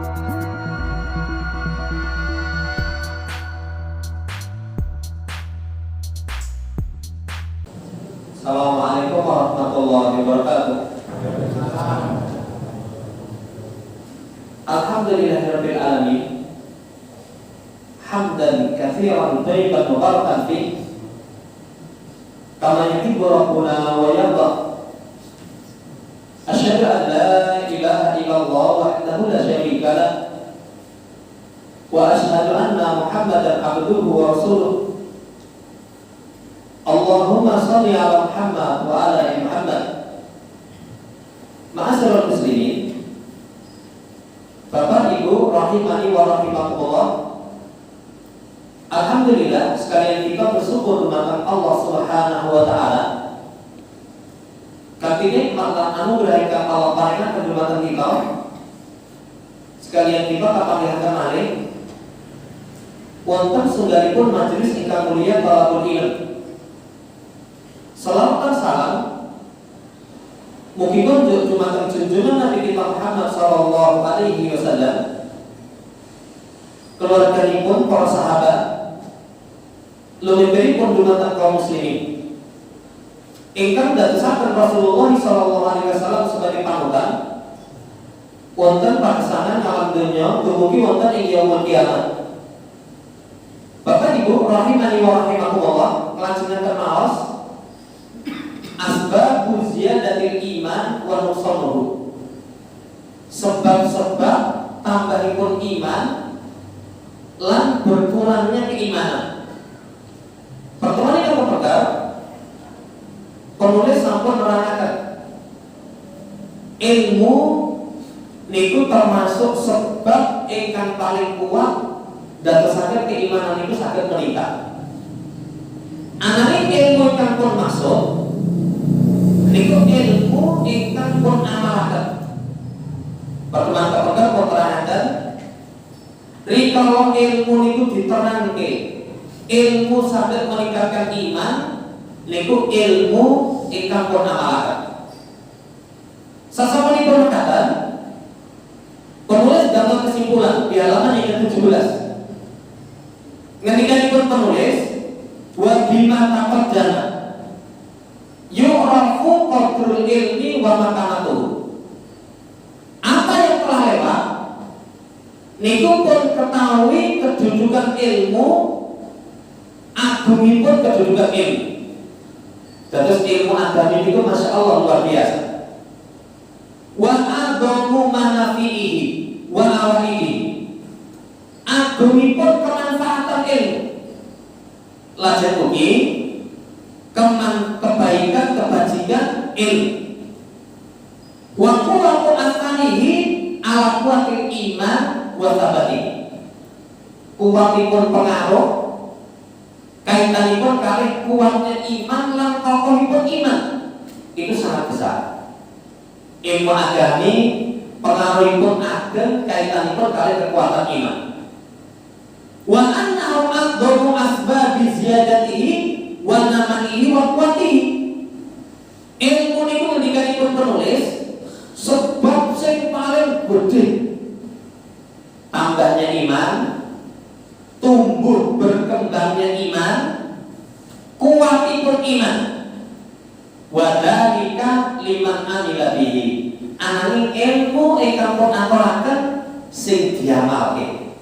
Assalamualaikum warahmatullahi wabarakatuh. Alhamdulillahirabbil alamin. Hamdan katsiran thayyiban mubarakan fi. Kama yuhibbu rabbuna wa yarda. Asyhadu an la ilaha illallah wahdahu la syarika lah. Wa asyhadu anna Muhammadan abduhu wa rasuluh. Allahumma shalli ala Muhammad wa ala ali Muhammad. Ma'asyiral muslimin, Bapak Ibu rahimani wa rahimakumullah. Alhamdulillah, sekalian kita bersyukur kepada Allah Subhanahu wa taala. Katine maka anugerah ingkang Allah paringan kedumatan kita. Sekalian kita kapanggihkan malih wonten sunggalipun majelis ingkang mulia Thalabul Ilm. Salawat dan salam mugi-mugi dumateng junjungan Nabi kita Muhammad sallallahu alaihi wasallam, keluarganipun, para sahabat, luwihipun dumateng kaum muslimin ingkang dadosaken Rasulullah sallallahu alaihi wasallam sebagai panutan wonten pagesangan alam donya dumugi wonten ing yaumul kiamat. Bapak Ibu rahimani wa rahimakumullah, nglajengaken maos asbabu ziyadatil iman wa nuqsanuhu, sebab-sebab tambahipun iman lan berkurangnya keimanan. Pertemuan yang pertama, penulis sampun nerangkan ilmu niku termasuk sebab ingkang paling kuat dadosaken keimanan itu saged meningkat. Ananging ilmu ingkang pun masuk niku ilmu ingkang pun amalaken. Pertemuan kepegang pun terangkan rikala ilmu niku diterangke ilmu saged meningkatkan iman niku ilmu ingkang pun amalaken. Sasampunipun mekaten penulis damel kesimpulan di halaman yang ke-17. Ngendikanipun penulis wa bima taqaddama yu'rafu qadrul ilmi wa makanatuhu. Apa yang telah lewat niku pun ketahui kedudukan ilmu, agungipun kedudukan ilmu. Dados ilmu agami niku masya Allah luar biasa. Wa adamu manafihi wa awaihi, agungipun kemanfaatan ilmu. Lajeng ugi kebaikan, kebajikan ilmu. Wa quwwatu asanihi ala quwwatil iman wa sabatihi. Kuwatipun pengaruh kaitanipun kalih kuatnya iman lan kokohipun iman itu sangat besar. Ilmu agami pengaruhipun ageng kaitanipun kalih kekuatan iman. Wa annahu aqdamu asbabi ziyadatihi wa namanihi wa quwwatihi. Ilmu niku ngendikanipun penulis sebab sing paling gede tambahnya iman, tumbuh berkembangnya iman, kuatipun iman. Wa dzalika liman amila bihi. Ananging ilmu ingkang pun aturaken sing diamalke.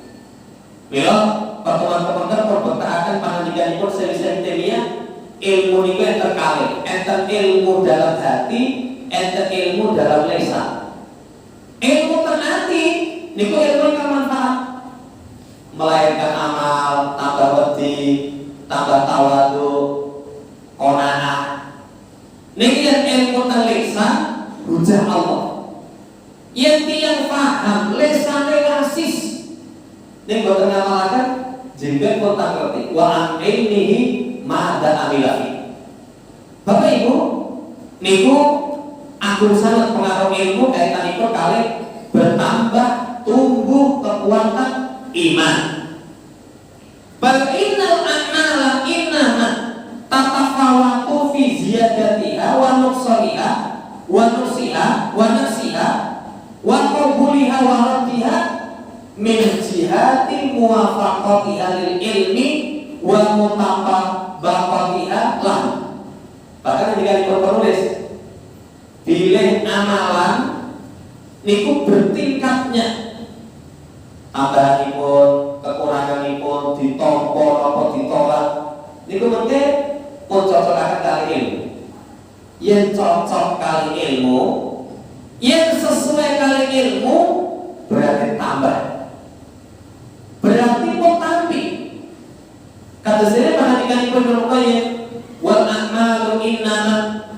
Mila pertemuan-pertemuan perbetakan pangandikanipun Syekh Taimiyah, ilmu niku enten kalih, enten ilmu dalam hati, enten ilmu dalam lisan. Ilmu ten ati niku ilmu ingkang manfaat, melahirkan amal, tambah wedi, tambah tawadhu, qanaah. Niki yen ilmu ten lisan, hujah Allah. Yen tiyang paham lisane rasis, ning boten ngamalaken jenggot pun tak ngerti. Wa an ilmihi ma'da amilahi. Bapak Ibu, niku agung sangat pengaruh ilmu kaitanipun kalih bertambah tumbuh kekuatan iman. Bal innal a'mala innama tatafawatu fi ziyadatiha wa nuqsaniha wa nusiha wa nasiha wa qabuliha wa raddiha min jihati muwafaqati alil ilmi wa mutabaqatiha lah. Bahkan ketika penulis pilih amalan niku bertingkatnya, tambahanipun, kekuranganipun, ditampa apa ditolak niku mengke pun cocokaken kali ilmu. Yen cocok kali ilmu, yen sesuai kali ilmu, berarti tambah, berarti pun tampi. Kata saya perhatikanipun Ibnu wal a'malu innama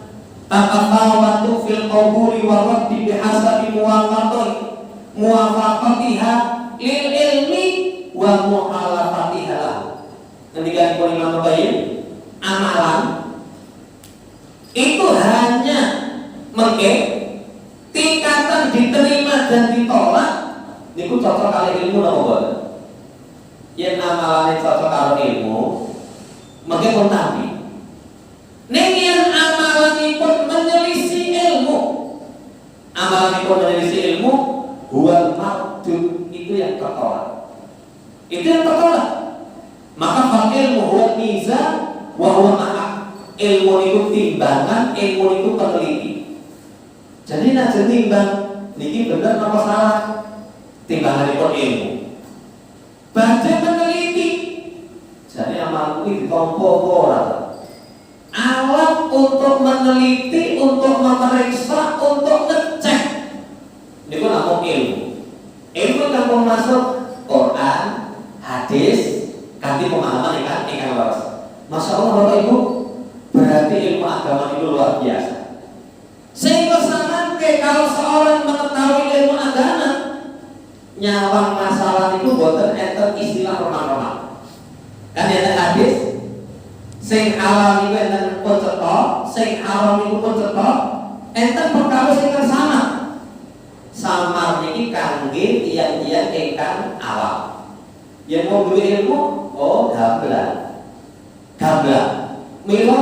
tatafawatu fil qabuli wa raddi bihasabi muwafaqatiha lil ilmi wa muhalafatiha lahu. Ketika Imam Qayyim, amalan itu hanya mengke tingkatan diterima dan ditolak niku cocok kali ilmu napa boten? Yen amalane cocok karo ilmu mengke pun tampi. Ning yen amalanipun menyelisih ilmu, amalanipun menyelisih ilmu, huwal mardud, itu yang tertolak. Itu yang tertolak. Maka fal ilmu huwa mizan wa huwa ma'ak. Ilmu itu timbangan, ilmu itu peneliti. Jadi nak timbang niki bener apa salah? Timbanganipun ilmu. Badhe meneliti. Jadi amalku iki ditampa apa ora? Alat untuk meneliti, untuk memeriksa, untuk ngecek. Niku namung ilmu. Ilmu kang masuk Quran, hadis, kanthi pemahaman ingkang leres. Masya Allah Bapak Ibu, berarti ilmu agama itu luar biasa. Sehingga sampai kalau seorang mengetahui ilmu agama, nyawang masalah itu boten enten istilah remang-remang. Kan ada hadis, sing halal itu enten pun cetok, sing haram itu pun cetok, enten perkara sing sama. Samar niki kangge tiyang-tiyang ingkang awam. Yang mau duwe ilmu, oh gamblang. Mila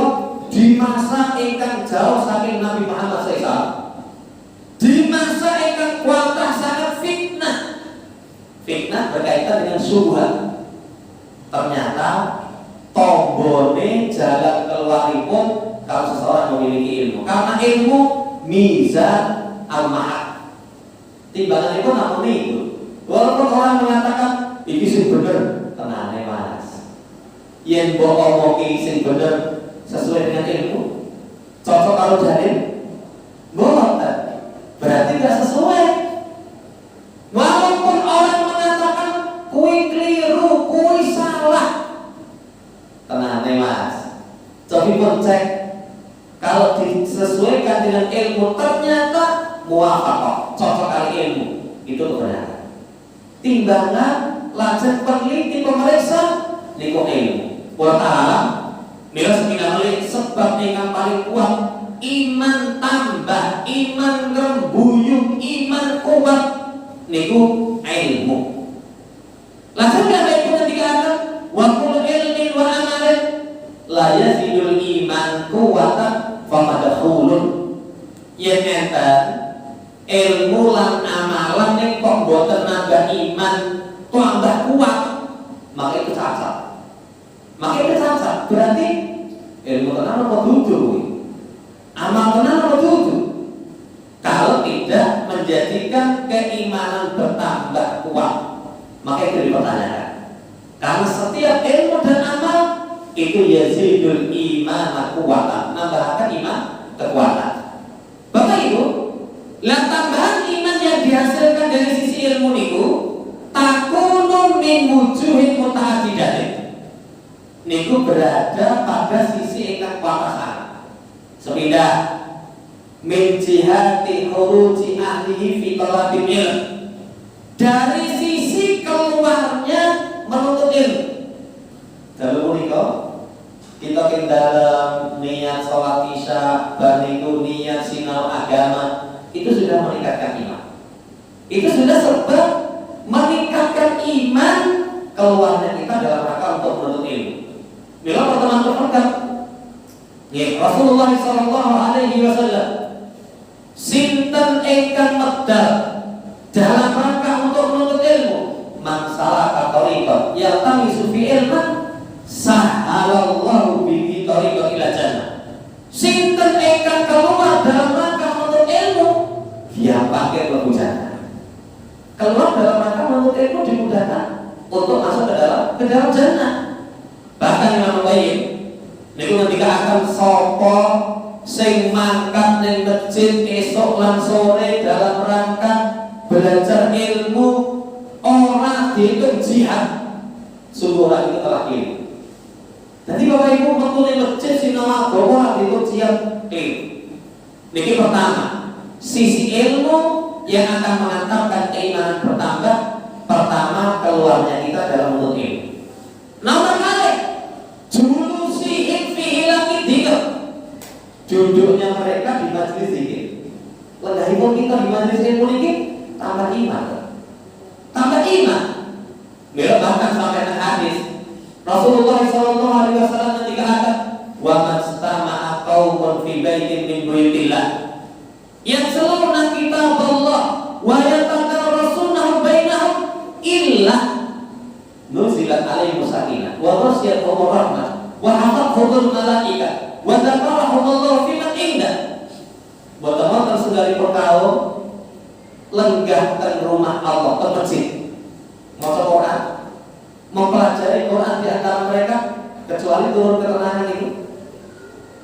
di masa ingkang jauh saking Nabi Muhammad SAW, di masa ingkang kuatah sangat fitnah berkaitan dengan syubhat. Ternyata tombone jalan keluaripun kalau seseorang memiliki ilmu. Karena ilmu mizan al-mahak. Timbangan itu namun itu. Walaupun orang mengatakan ini sing bener, tenane Mas. Yen mbok omongi sing bener sesuai dengan ilmu, cocok kalau dalil, boten. Berarti tidak sesuai. Walaupun orang mengatakan kui keliru, kui salah, tenane Mas. Coba pun cek kalau disesuaikan dengan ilmu ternyata muwafaqah, cocok kali ilmu, itu kebenaran. Timbangan lajeng peneliti pemeriksa niku ilmu. Wa ta'ala mila sepina melih sebab ingkang paling kuat iman tambah, iman rembuyung, iman kuat niku ilmu. Lajeng itu ketika ada wa kullu ilmin wa amalin la yazidul iman quwatan fa madkhulun. Yen enten ilmu lan amalan ning kok boten nambah iman, tambah kuat, maka itu cacat. Berarti ilmu tenan apa dudu? Amal tenan apa dudu? Kalau tidak menjadikan keimanan bertambah kuat, maka itu dipertanyakan. Karena setiap ilmu dan amal itu yazidul iman kuwatan, nambahkan iman kekuatan. Bapak Ibu, lah tambahan iman yang dihasilkan dari sisi ilmu niku takunu min wujuhin mutaaddidatin. Niku berada pada sisi ingkang kuwatasan. Sepindah min jihati khuruji ahlihi fi talabil ilm. Dari sisi keluarnya menuntut ilmu. Dalam menika kita dalam niat sholat isya, baniku niat sinau agama, itu sudah meningkatkan iman. Itu sudah sebab meningkatkan iman keluarnya kita dalam rangka untuk menuntut ilmu. Bila pertemuan terdekat, Rasulullah Sallallahu Alaihi Wasallam sinten ingkang medal dalam rangka untuk menuntut ilmu, man salaka tariqan yaltamisu fi ilman sahalallahu bihi tariqan ila jannah. Sinten ingkang keluar dalam rangka menuntut ilmu, dia pakai mlebu jannah. Keluar dalam rangka menuntut ilmu dimudahkan untuk masuk ke dalam jannah. Bahkan Imam Qayyim niku ketika akan sapa sing mangkat ning masjid esok lan sore dalam rangka belajar ilmu ora dihitung jihad, sungguh orang itu telah keliru. Jadi Bapak Ibu metu ning masjid sinau agama ora dihitung jihad keliru. Niki pertama, sisi ilmu yang akan mengantarkan keimanan bertambah. Pertama, keluarnya kita dalam menuntut ilmu. Nomor kali julusihim fi hilaki dzikr, duduknya mereka di majelis zikir. Lenggahipun kita di majelis ilmu ini tambah iman. Tambah iman. Beliau bahkan sampai ke hadis Rasulullah SAW ketika ada wa mastama'a qaumun fi baitin min buyutillah yatluna kitaballah wa yatadarrasunahu bainahum illa nuzilat alaihim sakinah wa ghasyiyatuhum rahmah wa hafathumul malaikah wa dzakarahumullahu fi man indah. Boten segala perkara lenggahkan rumah Allah ke masjid, maca Quran, mempelajari Quran di antara mereka, kecuali turun ketenangan itu.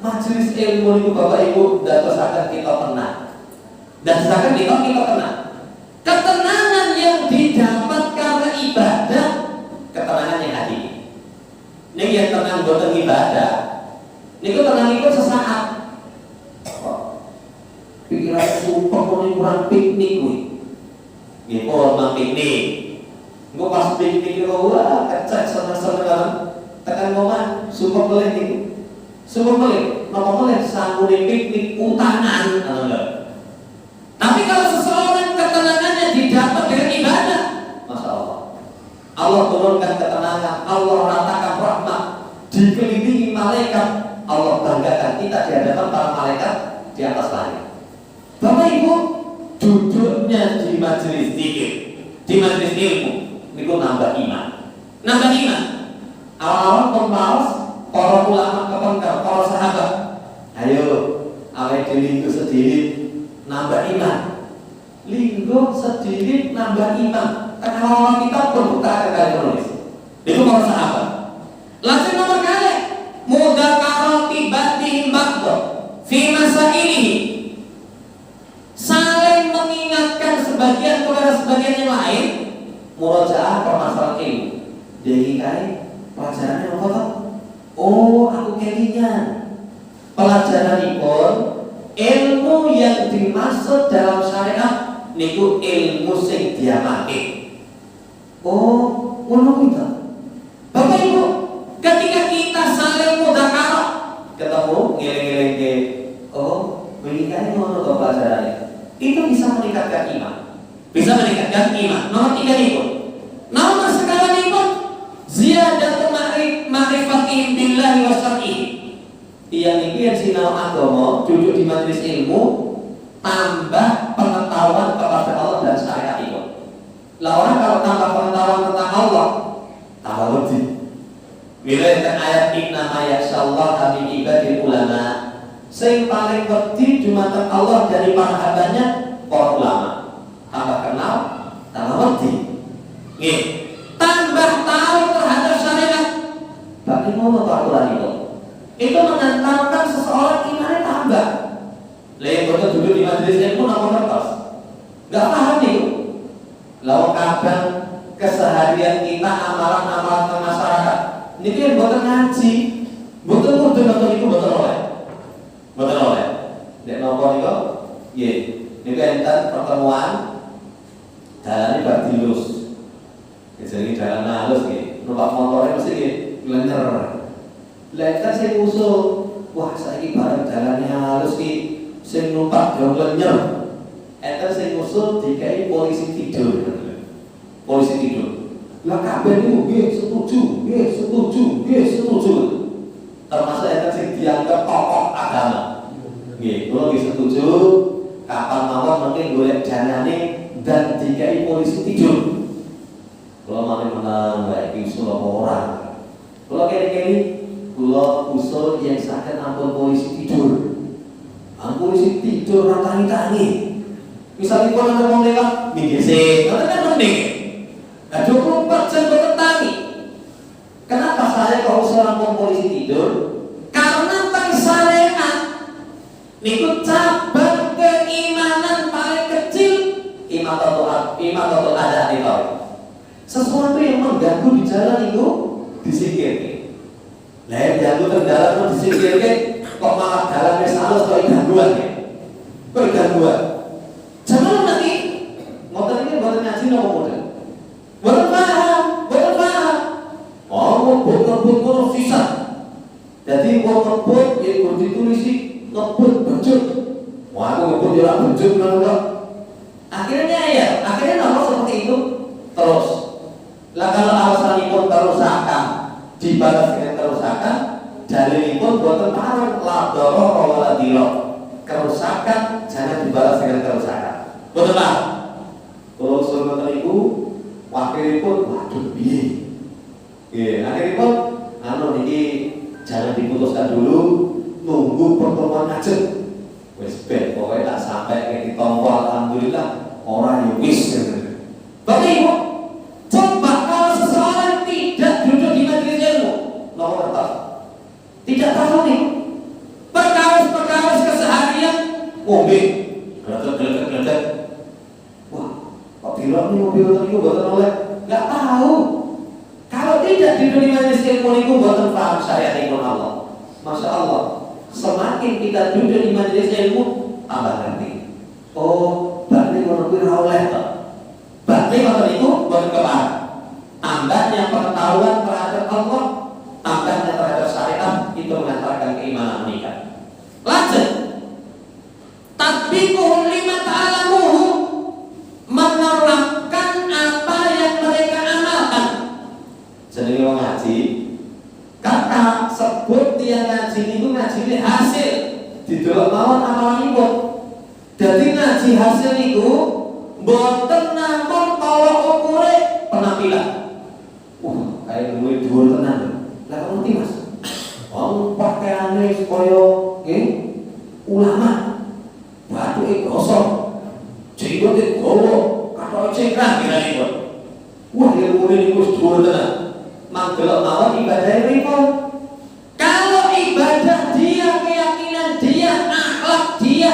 Majelis ilmu itu Bapak Ibu dadosaken kita tenang. Dan sedangkan kita tenang. Ketenangan yang didapat karena ibadah, ketenangan yang hakiki. Ini yang tenang boten ibadah. Niku tenang itu sesaat. Pikiran sumpah kurang piknik kuwi. Nggih orang piknik. Engko pas piknik kok wah kecek seneng-seneng kan. Tekan momen sumpah melih niku. Sumpah melih, napa melih sangune piknik utangan ngono. Tapi kalau seseorang ketenangannya didapat dengan ibadah, Masya Allah, Allah turunkan ketenangan, Allah ratakan rahmat, dikelilingi malaikat, Allah banggakan kita di hadapan para malaikat di atas langit. Bapak Ibu, duduknya di majelis zikir, di majelis ilmu, itu nambah iman. Nambah iman. Awal-awal pemalas, para ulama kepengker, para sahabat, ayo, awet dilinggo sedikit, nambah iman. Linggo sedikit, nambah iman. Karena kita pun buka kali menulis. Itu para sahabat. Lalu nomor kali, mudzakarati batihim ba'da fi masailihi, saling mengingatkan sebagian kepada sebagian yang lain, murojaah permasalahan ilmu. Jadi kai pelajarannya apa toh? Oh, aku kelingan. Pelajaran ilmu yang dimaksud dalam syariat niku ilmu sing diamake. Oh, ngono kuwi. Bapak Ibu, ketika kita saling mudzakarah, ketemu ngeling-eling oh, begini ngono to pelajarannya. Itu bisa meningkatkan iman. Bisa meningkatkan iman. Nomor 3 niku. Nomor sekali niku ziyadatu ma'rifatihim billahi wa syar'ihi. Yang ini yang sinau agama, duduk di majelis ilmu, tambah pengetahuan kepada Allah dan syariat itu. Lah orang kalau tambah pengetahuan tentang Allah, tambah wedi. Bila ayat inna ma yakhshallaha min ibadil ulama, sing paling wedi dumateng Allah dari para hambanya para ulama. Tambah kenal, tambah wedi. Nggih, tambah tahu terhadap syariat. Tapi ngono aturan itu mengantarkan seseorang imannya tambah. Lain betul duduk di majelis ilmu napa kertas, nggak paham itu. Lalu kadang keseharian kita amalan-amalan ke masyarakat, ini yang buatan ngaji, betul itu betul oleh. Dek nopo niku, ye, niku enten pertemuan jalan ini berdilus, jadi jalan halus nggih, numpak motornya mesti nggih lenyer. Lekas saya usul, wah saiki bareng jalannya halus ki, sing numpak dong lenyer. Enten saya usul dikai polisi tidur. Lah kabeh niku nggih setuju. Termasuk enten sing dianggap tokoh agama. Nggih, kula nggih setuju kapan mawon mungkin golek janane dan dikai polisi tidur. Kula usul orang. Kalau kene-kene kula usul yang sakit ampun polisi tidur. Polisi tidur ratani-tani. Misalnya kalau ada orang lewat, minggir sih, kan mending. Nah, 24 jam bertani. Kenapa saya kalau seorang polisi tidur? Karena persalinan niku cabang keimanan paling kecil. Iman atau ada di bawah. Sesuatu yang mengganggu di jalan itu disingkirkan. Nah, yang ganggu kendaraan itu disingkirkan. Kok malah jalannya salus kok gangguan ya? Kok gangguan? Jangan nanti motor ini buat ngaji nopo model. Buat paham. Oh, ngebut sisa. Jadi mau ngebut, ya kudu ditulis ngebut bejut. Wah, aku ngebut ya bejut nggak. Akhirnya nopo seperti itu terus. Lah kalau alasanipun kerusakan dibalas dengan kerusakan, dalilipun boten parang la darara wala dirar. Kerusakan jangan dibalas dengan kerusakan. Betul Pak? Kalau suruh ibu, wakilipun waduh piye. Akhiripun niki jangan diputuskan dulu, nunggu pertemuan aja. Wis ben pokoke tak sampai ke ditompol alhamdulillah orang yang wis. Bapak Ibu, coba kalau seseorang tidak duduk di majelis ilmu, nomor atas. Tidak tahu nih. Perkawis keseharian ngombe geletek. Wah, kok bilang nih mobil itu buatan oleh nggak tahu. Kalau tidak duduk di majelis ilmu itu buatan paham syariat ilmu Allah. Masya Allah, semakin kita duduk di majelis ilmu tambah ngerti. Oh, berarti menurut oleh toh. Berarti buatan itu buatan kepaham. Tambahnya pengetahuan terhadap Allah, tambahnya terhadap syariat itu mengantarkan keimanan meningkat. Lanjut. Tatbiquhum lima ta'alamuhu, menerapkan apa yang mereka amalkan. Jadi orang ngaji, kata sebut dia ngaji itu ngaji ini hasil didelok mawon amalanipun. Jadi ngaji hasil itu boten namung tolok ukure penampilan. Kayak duwe dhuwur tenan. Lah kok ngerti Mas? Wong pakaiane kaya ulama. Bathuke gosok. Jenggote gowo, kathoke cengkrang kira-kira. Wah, ilmune niku wis dhuwur tenan. Manggelok mawon ibadah pripun? Kalau ibadah dia, keyakinan dia, akhlak dia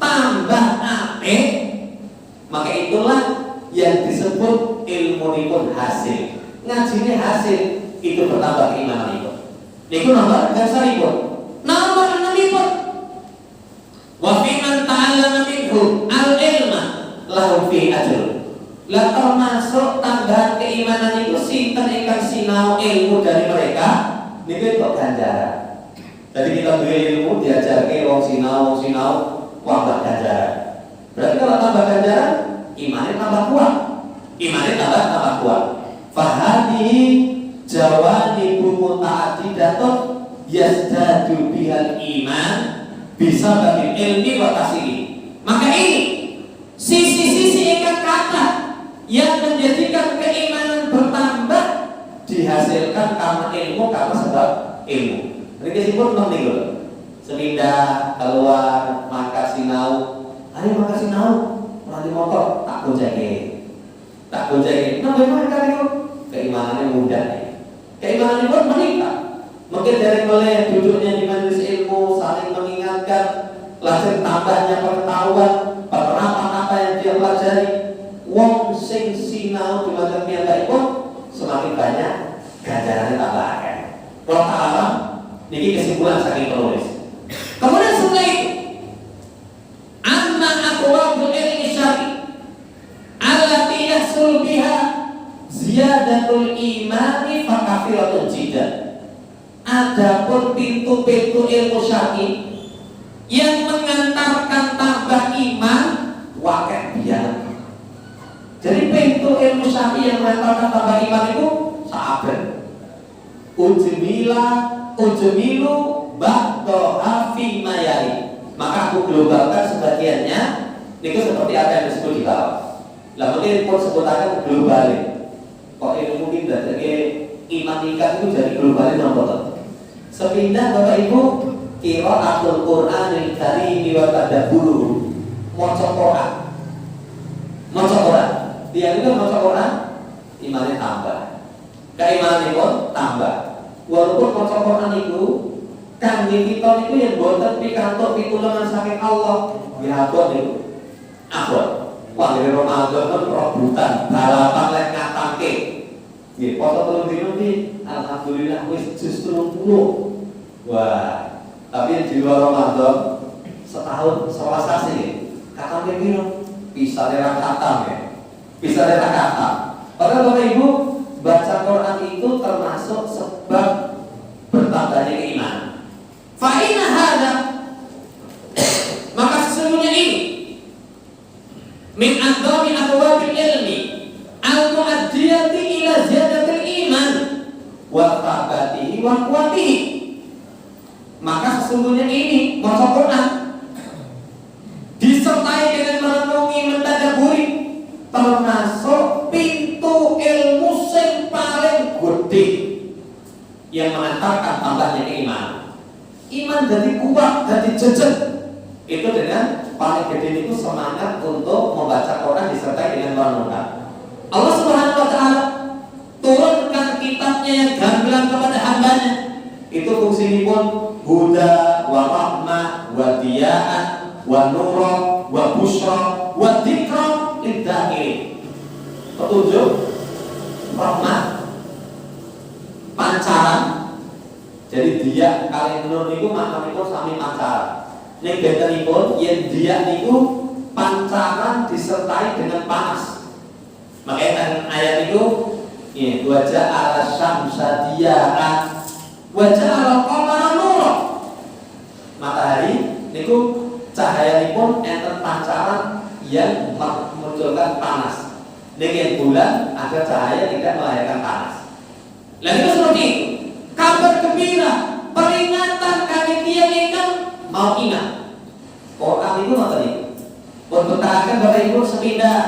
tambah apik, maka itulah yang disebut ilmunipun hasil. Ngajine hasil itu bertambah keimanan itu. Niku nomor dasaripun. Nomor 6 wa fi man ta'allama minhu al-ilma lahu fi ajr. Lah termasuk tambahan keimanan itu sinten ingkang sinau ilmu dari mereka niku kok ganjaran. Jadi kita duwe ilmu diajarke wong sinau tambah ganjaran. Berarti kalau tambah ganjaran imannya tambah kuat. Imannya tambah kuat. Fahadihi jawanibu muta'addidatun yazdadu bihal iman bisa bagi ilmi wa tasiri. Maka ini sisi-sisi ikat kata yang menjadikan keimanan bertambah dihasilkan karena ilmu, karena sebab ilmu. Ini disebut penting loh. Selindah keluar maka sinau, ayo maka sinau nanti motor tak goncengin. Nah bagaimana itu? Keimanannya mudah. Keimanannya pun meningkat. Mungkin dari mulai duduknya di majelis ilmu, saling mengingatkan, lanjut tambahnya pengetahuan, penerapan apa yang dia pelajari. Wong sing sinau di majelis piyambak pun semakin banyak ganjarannya tambah akeh. Kalau alam, niki kesimpulan saking penulis. Kemudian setelah itu, amma aqwabul ilmi syar'i allati yahsul biha ziyadatul imani fa kafiratun jiddan. Adapun pintu-pintu ilmu syar'i yang mengantarkan tambah iman wakil biar. Jadi pintu ilmu syar'i yang mengantarkan tambah iman itu sahabat. Ujmilu ba'daha fi mayari. Maka aku globalkan sebagiannya. Itu seperti apa yang disebut di bawah. Lah mungkin pun sebutakan global. Kok ilmu kita dari iman nikah itu jadi globalnya nomor. Sepindah Bapak Ibu qiraatul Qur'anil Karim wa tadabbur. Maca Quran. Maca Quran. Dia itu maca Quran imannya tambah. Keimanan pun tambah. Walaupun maca Quran itu kangge kita itu yang boten pikantuk pitulungan saking Allah. Ya abot niku. Abot. Wah, dari Ramadan kan rebutan balapan lek ngatake. Nggih, foto 3 dino iki alhamdulillah wis justru 30. Wah, tapi di luar Ramadan setahun selasa sih. Katanya piro? Bisa dari khatam ya. Bisa dari khatam. Padahal Bapak Ibu baca Quran itu termasuk sebab bertambahnya keimanan. Fa inna hada maka sesungguhnya ini min a'dhami abwabil ilmi al-mu'addiyati ila ziyadatil iman wa thabatihi wa quwwatihi. Maka sesungguhnya ini maca Quran disertai dengan merenungi mentadabburi termasuk pintu ilmu sing paling gede yang mengantarkan tambahnya keimanan. Iman jadi kuat, jadi jejak. Itu dengan paling gede itu semangat untuk membaca Quran disertai dengan merenungkan. Allah Subhanahu wa taala turunkan kitabnya yang gamblang kepada hambanya. Itu fungsinya pun huda wa rahmah wa diya'an wa nura wa busyra wa dzikra lidzakirin. Petunjuk, rahmat, pancaran. Jadi dia kalian nur niku maknanya sami pancaran. Nek betenipun yen dia niku pancaran disertai dengan panas. Makanya ayat itu ya wajah ala syamsa diya'an wajah ala qamara nura. Matahari niku cahayanipun enten pancaran yang memunculkan panas. Dengan bulan ada cahaya tidak melahirkan panas. Lalu seperti itu. Kabar gembira, peringatan kami tiang ingkang mau ingat. Quran itu apa nih? Untuk tahakan Bapak Ibu sepindah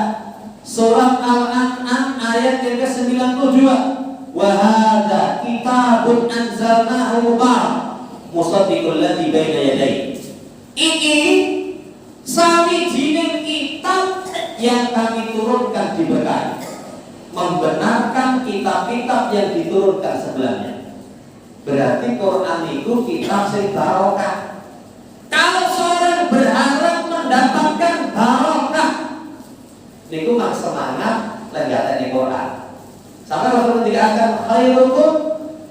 surat Al-An'am ayat yang ke-92. Wa hadza kitabun anzalnahu mubarak musaddiqul ladzi baina yadayhi. Iki sawijining kitab yang kami turunkan diberkahi, membenarkan kitab-kitab yang diturunkan sebelumnya. Berarti Quran itu kitab sing barokah. Kalau seorang berharap mendapatkan barokah, niku mak semangat lenggatan Quran. Sampai Rasul dikatakan khairukum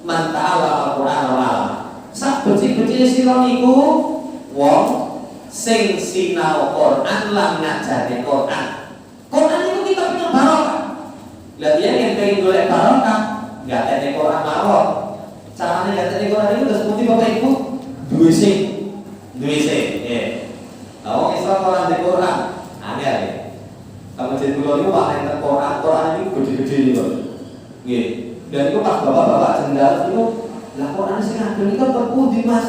man ta'allama al-Qur'an wa 'allama. Sak becik-becike sira niku wong sing sinau Quran lan ngajari Quran. Quran itu kitab yang barokah. Lah dia yang pengen golek barokah, enggak ada Quran mawon. Caranya ngateni Quran itu udah seperti Bapak Ibu duwe sing ya. Kalau Islam Quran di Quran angel ya. Kalau jadi kula niku pakai Quran itu gede-gede niku. Nggih. Dan itu pas bapak-bapak jendal itu lah Quran sing ageng itu terpundi Mas.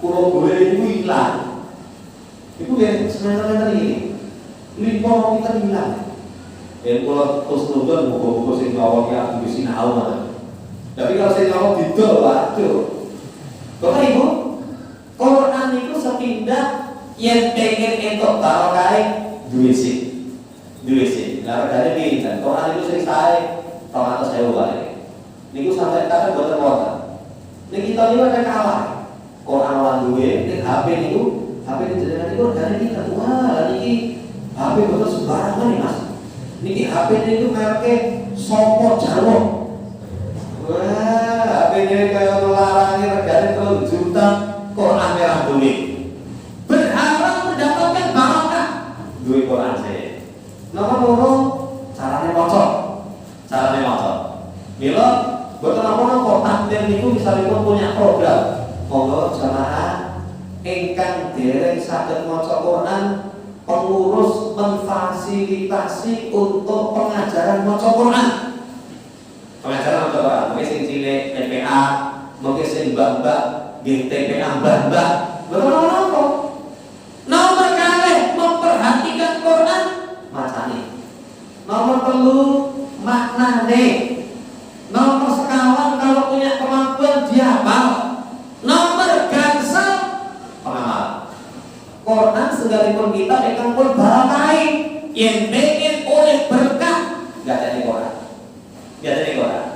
Kula golek itu hilang. Itu ya semester-semester ini. Limpah kita hilang. Dan kula terus nonton buku-buku sing ngawonnya aku sinau mana. Tapi kalau saya ngomong didol, waduh. Bapak Ibu, Quran itu sepindah yang pengen entuk barokah duwe sih. Lah regane pinten? Quran itu sering saya 200.000 wae. Niku sampai kadang boten wonten. Nek kita niku ada kalah. Quran lan duwe ning HP niku, HP jenengan niku regane pinten? Wah, niki HP boten sembarangan nih Mas. Niki HP niku mereke Sopo Jawa. Wah, HP ini kayak melarangnya regane 3 juta Quran merah duit. Berharap mendapatkan barokah duit Quran saya. Nomor loro caranya maca. Mila boten napa-napa takdir niku misalipun punya program. Monggo jamaah ingkang dereng saged maca Quran pengurus memfasilitasi untuk pengajaran maca Quran. Pengajaran maca Quran, mungkin sing cilik TPA, mungkin sing mbak-mbak nggih TPA mbak-mbak. Betul apa? Nomor kalih memperhatikan Quran macane. Nomor 3 maknane. Nomor sekawan sekalipun kita ingkang pun barakai yang pengen oleh berkah nggak ada Quran. Nggak ada Quran.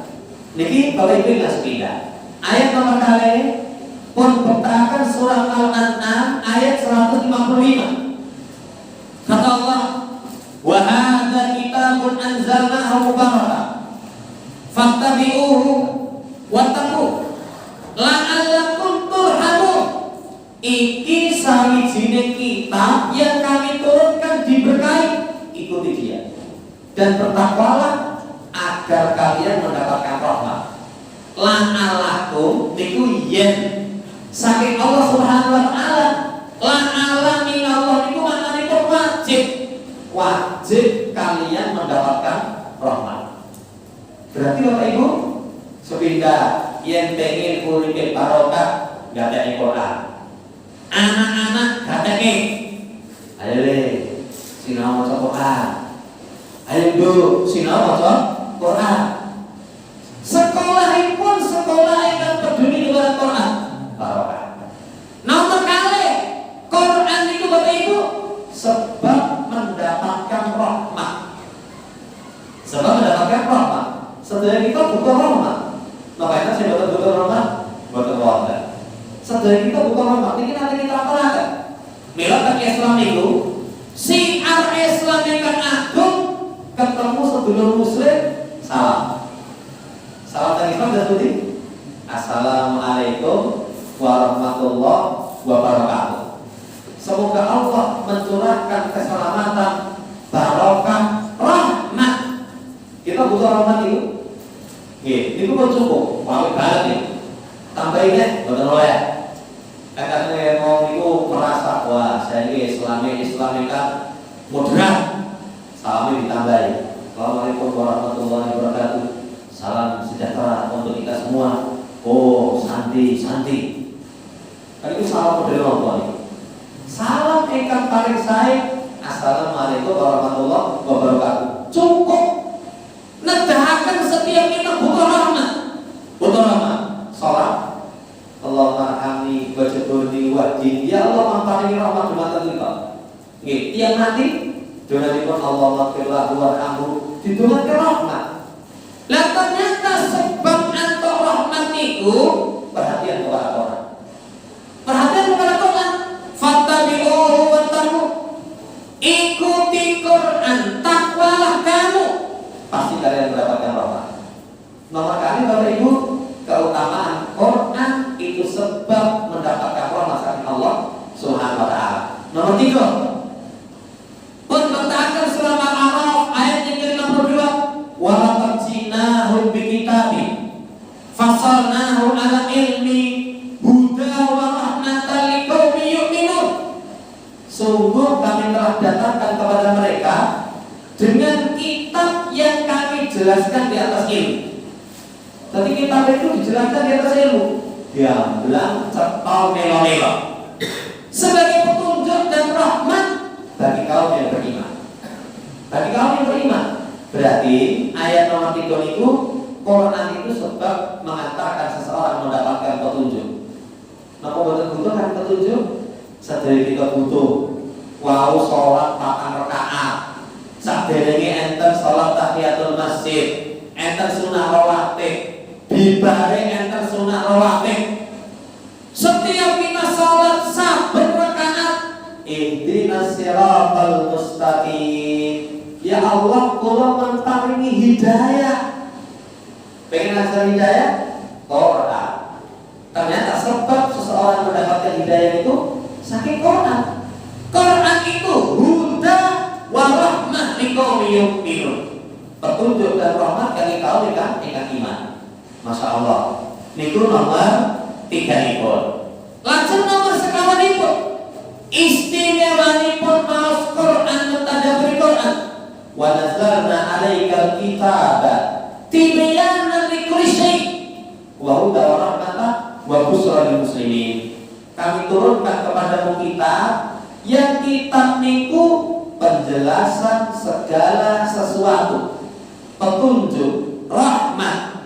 Niki Bapak Ibu nggak sepindah. Ayat nomor kali pun bertakan surah Al-An'am ayat 155. Kata Allah, wa hadza kitabun anzalnahu mubarakah fattabi'uhu wattaqu la'allakum turhamun. Iki sawijine kitab yang kami turunkan diberkahi, ikuti dia dan bertakwalah agar kalian mendapatkan rahmat. La'allakum niku yen saking Allah Subhanahu wa taala. La'alla min Allah niku maknane wajib kalian mendapatkan rahmat. Berarti Bapak Ibu sepindah yen pengen uripe barokah enggak ada Quran. Anak-anak katanya, ayo deh, sinau maca Quran. Ayo do, sinau maca Quran. Sekolahipun sekolah yang peduli dengan Quran. Barokah. Nomor kali, Quran itu Bapak Ibu sebab mendapatkan rahmat. Sebab mendapatkan rahmat. Setelah kita butuh rahmat. Makanya saya butuh rahmat, butuh rahmat. Setelah kita bukan rahmat, ini nanti kita apakan? Milakan Islam itu siar Islam yang agung ketemu sedulur muslim salam. Salam dari Islam dan Tuti. Assalamualaikum warahmatullahi wabarakatuh. Semoga Allah mencurahkan keselamatan, barokah, rahmat. Kita butuh rahmat itu. Ini pun cukup. Wah, banget nih. Tambahinnya, betul ya. Kadang-kadang mau itu merasa wah saya ini Islam kan moderat, salamnya ditambahi. Assalamualaikum warahmatullahi wabarakatuh. Salam sejahtera untuk kita semua. Oh santi. Kan itu salam model apa nih? Salam ingkang paling sae. Assalamualaikum warahmatullahi wabarakatuh. Cukup. Nedahaken setiap kita butuh rahmat. Salat. Allahumma arhamni wajburni wahdini. Ya Allah mampani rahmat dumateng kita. Nggih, tiyang mati donanipun Allahumma firlahu warhamhu didongaken rahmat. Lah ternyata sebab antuk rahmat niku perhatian kepada Quran. Perhatian kepada Quran. Fattabi'uhu wattaqu. Ikuti Quran, takwalah kamu. Pasti kalian mendapatkan rahmat. Nomor kali Bapak Ibu, keutamaan Quran itu sebab mendapatkan rahmat dari Allah Subhanahu wa taala. Nomor 3. Pun bertahan surah Al-A'raf ayat yang ke-52, wa laqadjinahu bi kitabin fasalnahu ala ilmi huda wa rahmatan liqaumin yu'minun. Sungguh kami telah datangkan kepada mereka dengan kitab yang kami jelaskan di atas ilmu. Tadi kitab itu dijelaskan di atas ilmu. Dia bilang cetol melo-melo sebagai petunjuk dan rahmat bagi kaum yang beriman. Bagi kaum yang beriman. Berarti ayat nomor 3 itu Quran itu sebab mengantarkan seseorang mendapatkan petunjuk. Napa boten butuh kan petunjuk? Sadaya kita butuh. Wau salat 4 rakaat. Saderenge enten salat tahiyatul masjid, enten sunah rawatib. Dibare enter sunah rawatib. Setiap kita sholat saben rakaat, ihdinas siratal mustaqim. Ya Allah, kula mamparingi hidayah. Pengen ngajar hidayah? Quran. Ternyata sebab seseorang mendapatkan hidayah itu saking Quran. Quran itu huda wa rahmah liqaumin yu'minun. Petunjuk dan rahmat bagi kaum yang iman. Masya Allah. Niku nomor 3 nipun. Lajeng nomor sekawan nipun. Istimewanipun maos Quran mentadabburi Quran. Wa nazzalna 'alaikal kitaba tibyanan likulli syai' wa hudan wa rahmatan wa busyra lil muslimin. Kami turunkan kepadamu kitab yang kitab niku penjelasan segala sesuatu, petunjuk, rahmat,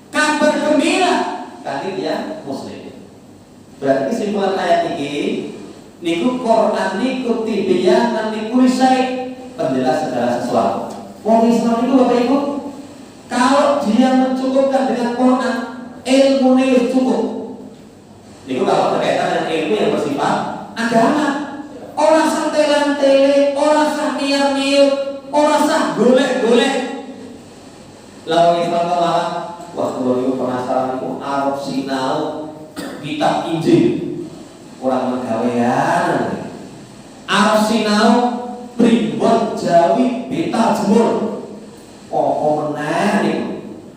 kabar gembira bagi dia muslim. Berarti kesimpulan ayat ini Niku Quran niku tibyanan likulli syai, penjelas segala sesuatu. Wong Islam itu Bapak Ibu, kalau dia mencukupkan dengan Quran, ilmu ini cukup. Niku kalau berkaitan dengan ilmu yang bersifat agama. Orang sah telan-tele, orang sah miar-miar, orang sah golek-golek. Lalu Islam malah, wah kalau itu penasaran itu Arab sinau kitab Injil. Orang magawean Arab sinau primbon Jawi beta jemur apa meneh niku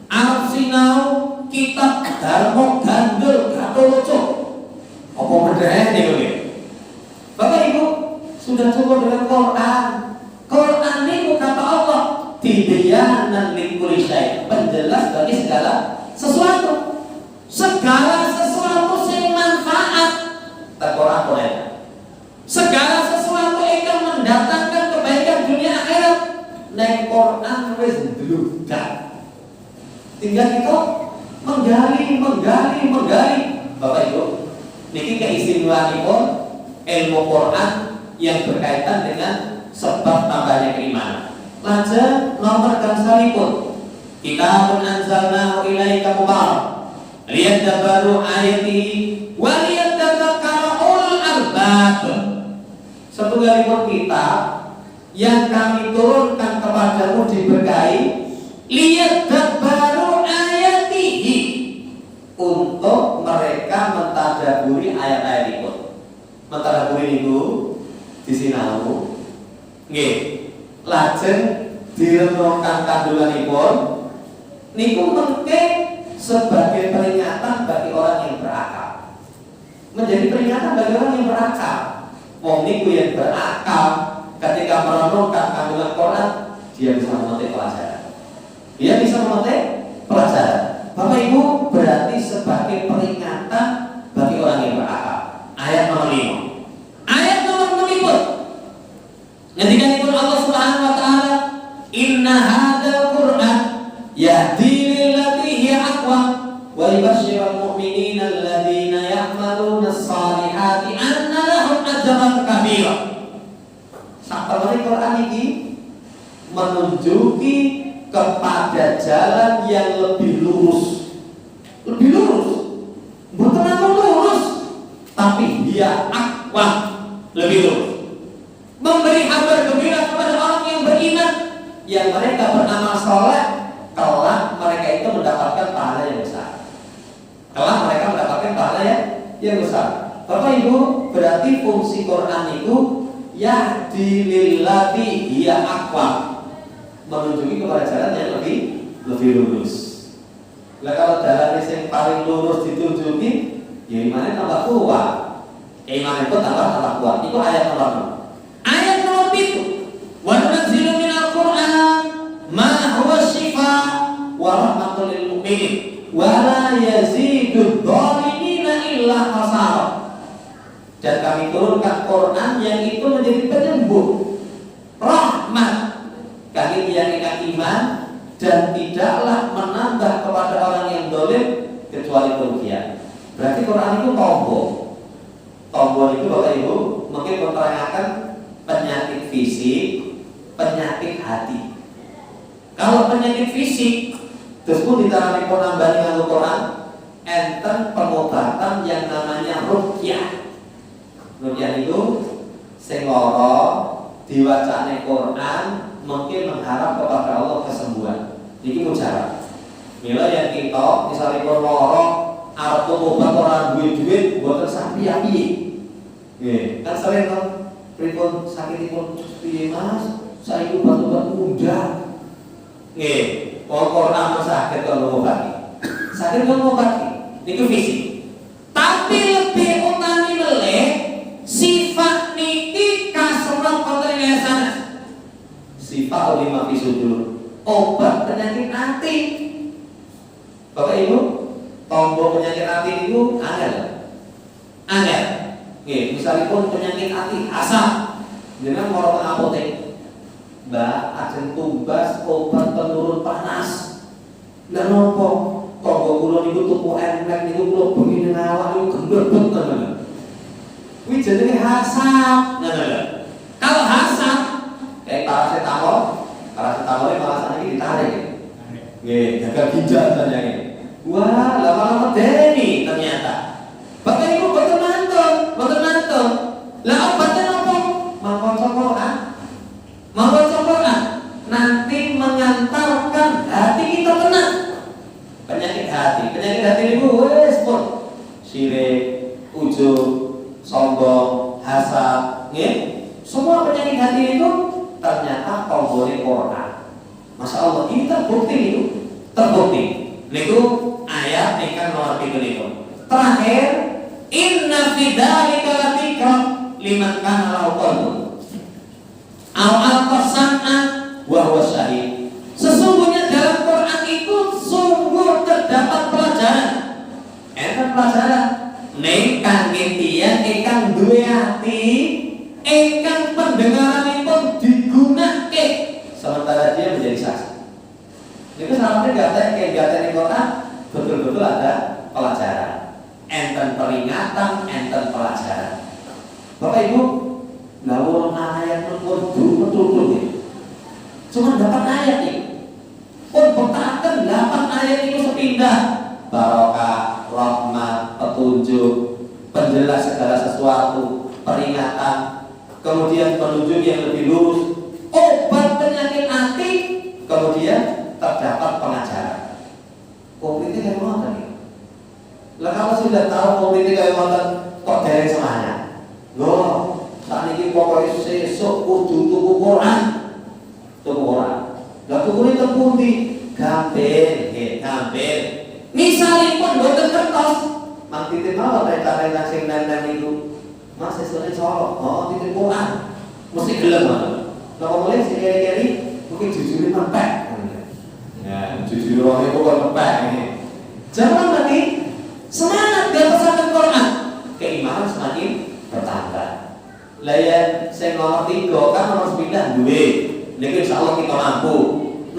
Arab sinau kitab Darmo Gandul Gatoloco apa meneh niku nggih. Bapak Ibu sudah cukup dengan Quran. Quran niku kata Allah tibyanan likulli syai, penjelas bagi segala sesuatu. Segala sesuatu yang manfaat Quran. Segala sesuatu yang mendatangkan kebaikan dunia akhirat neng Quran wis ndludak. Tinggal kita menggali. Bapak Ibu, niki keistimewaanipun ilmu Quran yang berkaitan dengan sebab tambahnya keimanan. Lajeng nomor gangsalipun kitabun anzalnahu ilaika mubarak liyadabbaru ayatihi wa liyatadzakkara albab. Setunggalipun kitab yang kami turunkan kepadamu diberkahi liyadabbaru ayatihi, untuk mereka mentadaburi ayat-ayat itu. Mentadaburi itu disinau nggih, lajeng direnungkan kandunganipun niku mengke sebagai peringatan bagi orang yang berakal. Menjadi peringatan bagi orang yang berakal. Wong niku yang berakal ketika merenungkan kandungan Quran, dia bisa memetik pelajaran. Dia bisa memetik pelajaran. Bapak Ibu, berarti sebagai peringatan bagi orang yang berakal. Ayat nomor 5. Ayat nomor 6. Ngendikanipun Allah Subhanahu wa taala, "Inna hadzal Qur'an yahdi lillati hiya aqwam wa yubashshirul mu'minina alladziina ya'maluna as-salihati anna lahum ajran kabira." Saperti Quran ini menunjuki kepada jalan yang lebih lurus. Lebih lurus. Bukan langsung lurus, tapi dia aqwam, lebih lurus. Memberi kabar gembira kepada orang yang beriman, yang mereka beramal soleh, kelak mereka itu mendapatkan pahala yang besar. Kelak mereka mendapatkan pahala yang besar. Bapak Ibu, berarti fungsi Quran itu yahdi lillati hiya aqwam, menunjuki kepada jalan yang lebih lurus. Lah kalau jalan yang paling lurus ditunjuki, ya imannya tambah kuat. Iman itu tambah kuat. Itu ayat nomor 6. Ayat nomor 7. Wa nunazzilu minal Qur'an ma huwa shifaa wa rahmatul lil mu'minin wa la yazidud dhalimina illa khasara. Dan kami turunkan Quran yang itu menjadi penyembuh, rahmat bagi yang iman, dan tidaklah menambah kepada orang yang dolim kecuali kerugian. Berarti Quran itu tombol. Tombol itu Bapak Ibu mungkin menerangkan penyakit fisik, penyakit hati. Kalau penyakit fisik, terus pun ditarani penambahan dengan Quran, enten pengobatan yang namanya ruqyah. Ruqyah itu sing lara diwacane Quran mungkin mengharap kepada Allah kesembuhan. Niki mujarab. Mila yang kita misalnya pun lara arep obat orang duit mboten sapi-api. Nggih, kan sering kan pripun sakitipun piye Mas? Saiki obat-obat mudah. Nggih, Quran sakit kok ngobati. Sakit kok ngobati. Niku fisik. Tapi lebih utami meleh sifat niki kasrat konten sana. Sifat lima fisudur, obat penyakit hati. Bapak Ibu, tombol penyakit hati itu angel. Oke, misalipun penyakit hati asam, dengan mau ke apotek, Mbak, ajeng tumbas obat penurun panas. Lah nopo? Tombol kula niku tuku enek niku kula bengi ning awak niku gendebet tenan. Kuwi jenenge hasad. Kalau hasad kayak paracetamol malah saniki ditarik. Nggih, gagal ginjal ternyata. Wah, lama-lama deni ternyata. Bapak Ibu boten mantun. Lah obatnya apa? Maca Quran. Maca Quran nanti mengantarkan hati kita tenang. Penyakit hati itu wes pun sirik, ujub, sombong, hasad, nggih. Semua penyakit hati itu ternyata tombole Quran. Masya Allah, ini terbukti itu. Terbukti. Niku ayat ingkang nomor 3 niku. Terakhir, inna fi dzalika ladzikrah liman kana lahu qalbun. Al-Qasana wa huwa syahid. Sesungguhnya dalam Quran itu sungguh terdapat pelajaran. Pelajaran ning kangge tiyang ingkang duwe ati, ingkang pendengaranipun digunakake sementara dia menjadi saksi. Itu sampai gate Quran betul-betul ada pelajaran. Enten peringatan, enten pelajaran. Bapak Ibu, lawuh ayat betul-betul ya. Cuma 8 ayat nih. Pun betaken 8 ayat itu sepindah. Barokah, rahmat, petunjuk, penjelas segala sesuatu, peringatan, kemudian penunjuk yang lebih lurus, obat penyakit hati, kemudian terdapat pengajaran. Politik kayak mana nih? Lah kalau sudah tahu politik kayak mana, kok dereng semuanya? Loh, saat ini pokoknya sesuk kudu tuku Quran. Lah tuku itu pundi? Gampil. Misalipun boten kertas, mang titip mawon rencana sing nang niku. Mas sesone Solo, titip Quran. Mesti gelem mawon. Lah mulai sing keri-keri mungkin jujur mempek. Ya, jujur wae kok mempek ini. Jangan lagi semangat gawesaken Quran. Keimanan semakin bertambah. Lah ya sing nomor 3 kan nomor 9 duwe. Niki insyaallah kita mampu.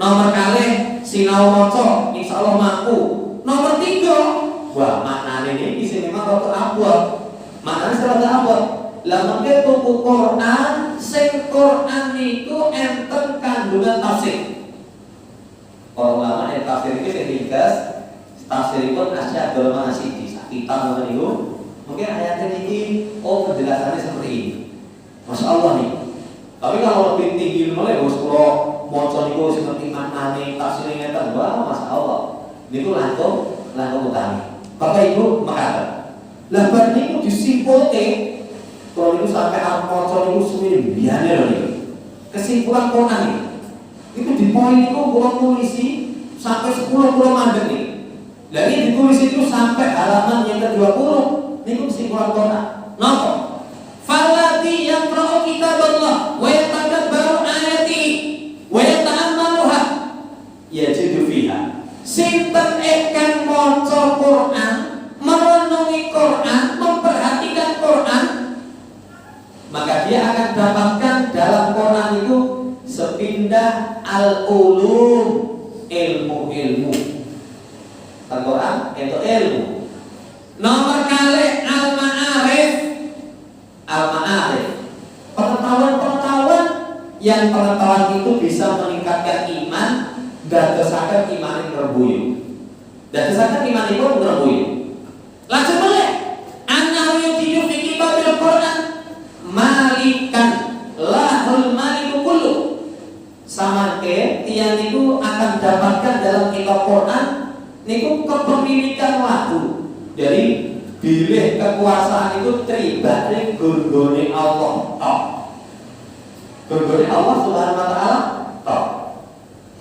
Nomor kalih sinau maca insyaallah mampu. Nomor 3, wah maknane niki sing memang rada abot. Maknane rada abot. Lah mengke tuku Quran, sing Quran niku enten kandungan tafsir. Para ulama yang tafsir iki sing ringkas, tafsiripun Asy-Syaikh Abdul Manasidi kita ngoten niku. Mungkin ayatnya ini penjelasannya seperti ini. Masya Allah nih. Tapi kalau lebih tinggi mulai bos kalau maca niku seperti maknane tafsirnya ngeten, wah Masya Allah. Niku langkung utami. Bapak Ibu makaten. Lah bar niku disimpulke kalau niku sampai arep maca niku seminggiane lho niku. Kesimpulan Quran niku. Itu di poin niku kula tulisi sampai 10 kula mandek nih. Lah ini ditulis itu sampai halaman yang ke-20. Niku kesimpulan Quran. Napa? Falladzi yaqra'u kitaballah wa yatadabbaru ayati wa yata'ammaluha yajidu fiha. Sinten ingkang maca Quran, merenungi Quran, memperhatikan Quran, maka dia akan dapatkan dalam Quran itu sepindah al-ulum, ilmu-ilmu. Al-Quran itu ilmu. Nomor kali al-ma'arif, pengetahuan-pengetahuan yang pengetahuan itu bisa meningkatkan iman, dadosaken iman ngrebuyu. Dadosaken iman itu ngrebuyu. Lajeng boleh annahu yujidu fi kitabil Quran malikan lahul maliku kullu. Samangke tiyang niku akan dapatkan dalam kitab Quran niku kepemilikan waktu. Jadi bilih kekuasaan itu tribane gurgone Allah tok. Gurgone Allah Subhanahu wa taala tok.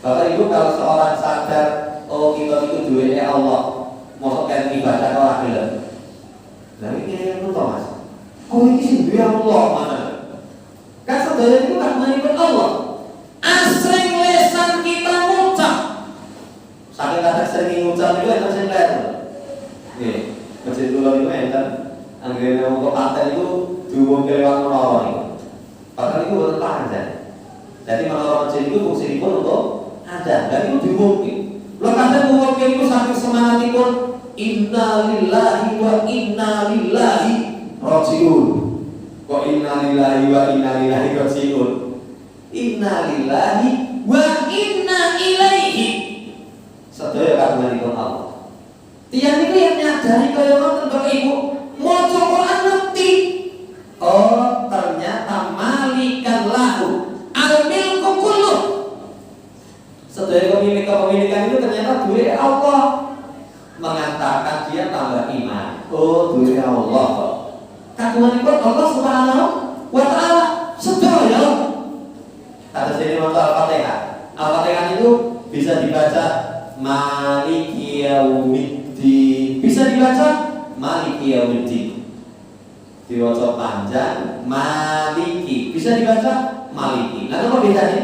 Bapak Ibu kalau seorang sadar oh kita itu duwene Allah, mosok kan ibadah ora gelem. Lah iki yang nuto Mas. Kok iki sing duwe Allah mana? Kan sedaya itu kan menipun Allah. Asring lesan kita ngucap. Saking kadang sering ngucap itu enten sing kleru. Nggih, masjid kula niku enten anggere wong paten itu diumumke lewat menara niku. Padahal itu boten panjang. Jadi menara masjid itu fungsinipun untuk ada, dan itu diumumke. Lha kadang umumke niku saking semangatipun inna lillahi wa inna ilaihi raji'un. Kok innalillahi wa inna ilaihi raji'un. Innalillahi wa inna ilaihi. Sedaya kagunganipun Allah. Tiyang niku yang nyadari kaya ngoten Bapak Ibu, maca Quran ngerti. Oh, ternyata malikan lahu al-milku kulluh. Sedaya kepemilikan itu ternyata duwe Allah. Mengantarkan dia tambah iman. Oh, duwe Allah kok. Kagunganipun Allah Subhanahu wa taala sedaya. Kata sini maca Al-Fatihah. Al-Fatihah itu bisa dibaca Maliki Yaumiddin. Bisa dibaca Maliki Yaumiddin. Diwaca panjang Maliki. Bisa dibaca Maliki. Lalu apa bedanya?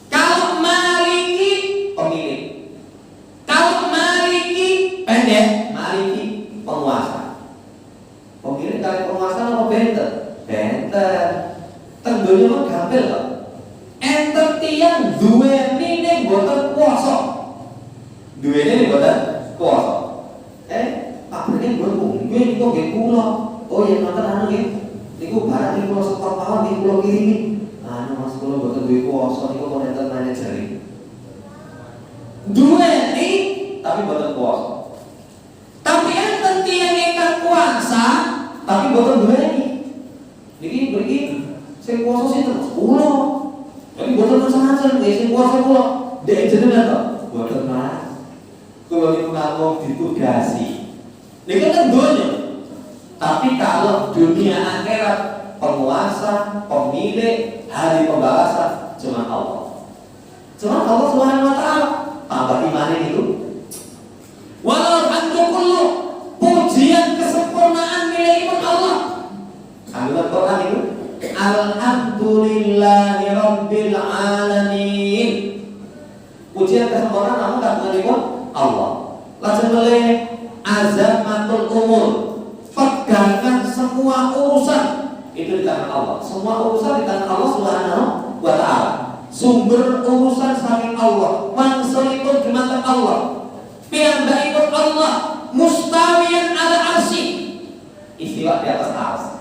Kalau Maliki pemilik. Kalau Maliki pendek, Maliki penguasa. Pemilik kali penguasa apa benter? Benter. Tenggone mah gampil kok. Enten tiyang duweni ning boten kuwasa. Duweni ning boten kuwasa. Pabrike mboten nggih niku nggih kula. Oh yen ngoten anu nggih. Niku barang niku kula stok mawon niku kula kirimi. Anu Mas kula boten duwe kuwasa niku kok enten manajer. Duweni tapi boten kuwasa. Tapi enten tiyang ingkang kuwasa tapi boten duweni. Niki mriki sing kuwasa sinten? Kula. Tapi boten macam-macam, sing kuwasa kula. Dek jenengan to? Boten Mas. Kula niku namung ditugasi. Niku kan donya. Tapi kalau dunia akhirat, penguasa, pemilik, hari pembalasan cuma Allah. Cuma Allah Subhanahu wa taala. Tambah iman itu. Walau hamdu kullu, pujian kesempurnaan milikipun Allah. Kandungan Quran itu Alhamdulillahi Rabbil Alamin. Pujian kesempurnaan namun kandunganipun Allah. Lajeng melih azamatul umur, pegangan semua urusan itu di tangan Allah. Semua urusan di tangan Allah Subhanahu wa taala. Sumber urusan saking Allah, mangsalipun dumateng Allah. Piyambakipun Allah mustawiyan ala arsy. Istiwa di atas arsy.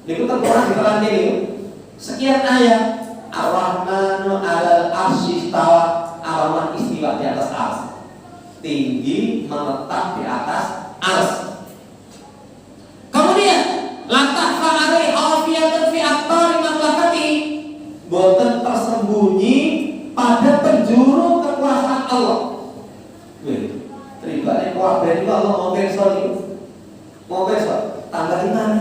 Niku terkurang diterangke niku. Sekian ayat Ar-Rahmanu 'alal 'arsy istawa, Ar-Rahman istiwa di atas arsy. Tinggi menetap di atas arsy. Kemudian lantah fa'ari hafiyatan fi aqtari mamlakati, boten tersembunyi pada penjuru kekuasaan Allah. Wih, teribane kabeh niku Allah mau pirsa niku. Mau pirsa, tambah iman.